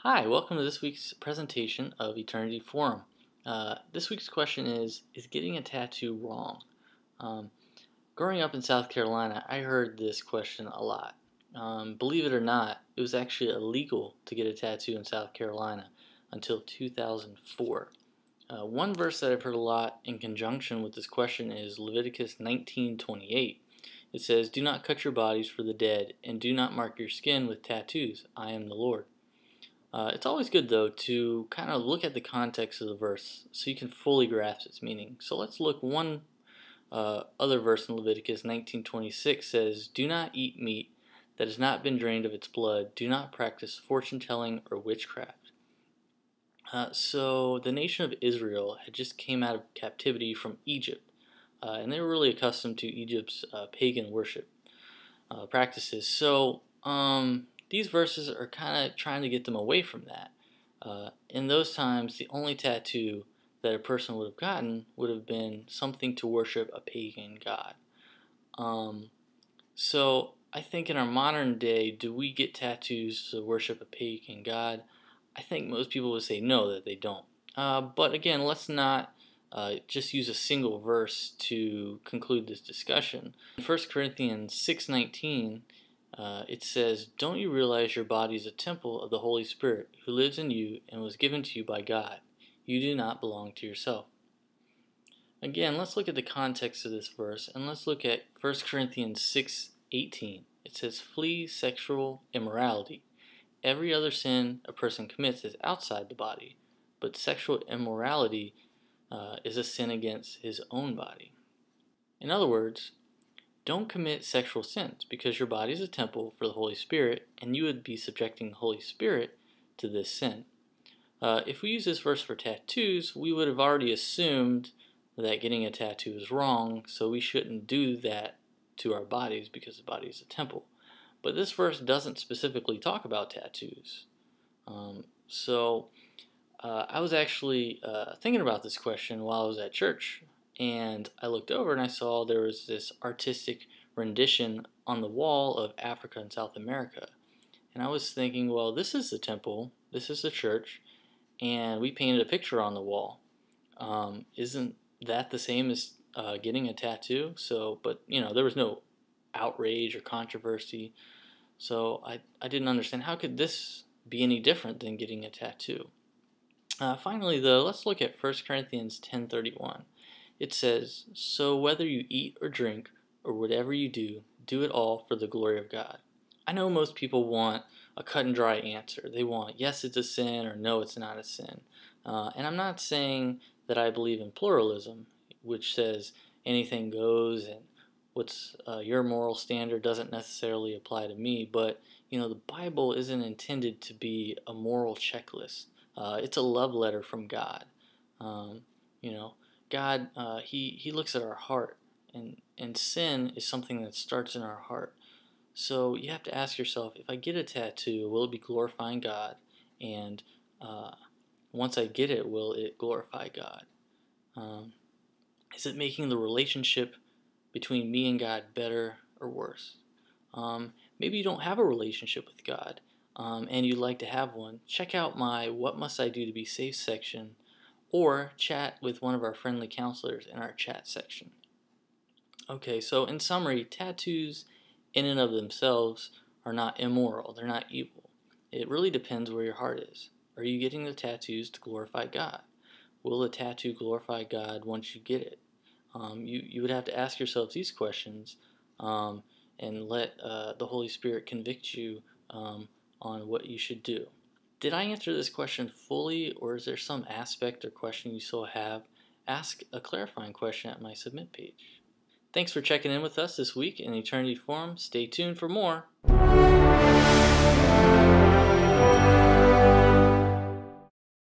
Hi, welcome to this week's presentation of Eterniti Forum. This week's question is getting a tattoo wrong? Growing up in South Carolina, I heard this question a lot. Believe it or not, it was actually illegal to get a tattoo in South Carolina until 2004. One verse that I've heard a lot in conjunction with this question is Leviticus 19:28. It says, "Do not cut your bodies for the dead, and do not mark your skin with tattoos. I am the Lord." It's always good, though, to kind of look at the context of the verse so you can fully grasp its meaning. So let's look. One other verse in Leviticus 19:26 says, "Do not eat meat that has not been drained of its blood. Do not practice fortune-telling or witchcraft." So the nation of Israel had just came out of captivity from Egypt, and they were really accustomed to Egypt's pagan worship practices. So these verses are kind of trying to get them away from that. In those times, the only tattoo that a person would have gotten would have been something to worship a pagan god. So I think in our modern day, do we get tattoos to worship a pagan god? I think most people would say no, that they don't. But again, let's not just use a single verse to conclude this discussion. In 1 Corinthians 6:19, it says, "Don't you realize your body is a temple of the Holy Spirit who lives in you and was given to you by God? You do not belong to yourself." Again, let's look at the context of this verse, and let's look at 1 Corinthians 6:18. It says, "Flee sexual immorality. Every other sin a person commits is outside the body, but sexual immorality is a sin against his own body." In other words, don't commit sexual sins because your body is a temple for the Holy Spirit and you would be subjecting the Holy Spirit to this sin. If we use this verse for tattoos, we would have already assumed that getting a tattoo is wrong, so we shouldn't do that to our bodies because the body is a temple. But this verse doesn't specifically talk about tattoos. I was actually thinking about this question while I was at church. And I looked over and I saw there was this artistic rendition on the wall of Africa and South America. And I was thinking, well, this is the temple, this is the church, and we painted a picture on the wall. Isn't that the same as getting a tattoo? But there was no outrage or controversy. So I didn't understand, how could this be any different than getting a tattoo? Finally, though, let's look at 1 Corinthians 10:31. It says, "So whether you eat or drink or whatever you do, do it all for the glory of God." I know most people want a cut and dry answer. They want, yes, it's a sin, or no, it's not a sin. And I'm not saying that I believe in pluralism, which says anything goes and what's your moral standard doesn't necessarily apply to me. But the Bible isn't intended to be a moral checklist. It's a love letter from God. God, he looks at our heart, and sin is something that starts in our heart. So you have to ask yourself, if I get a tattoo, will it be glorifying God? And once I get it, will it glorify God? Is it making the relationship between me and God better or worse? Maybe you don't have a relationship with God, and you'd like to have one. Check out my "What Must I Do to Be Safe" section, or chat with one of our friendly counselors in our chat section. Okay, so in summary, tattoos in and of themselves are not immoral, they're not evil. It really depends where your heart is. Are you getting the tattoos to glorify God? Will the tattoo glorify God once you get it? You would have to ask yourself these questions and let the Holy Spirit convict you on what you should do. Did I answer this question fully, or is there some aspect or question you still have? Ask a clarifying question at my submit page. Thanks for checking in with us this week in Eterniti Forum. Stay tuned for more.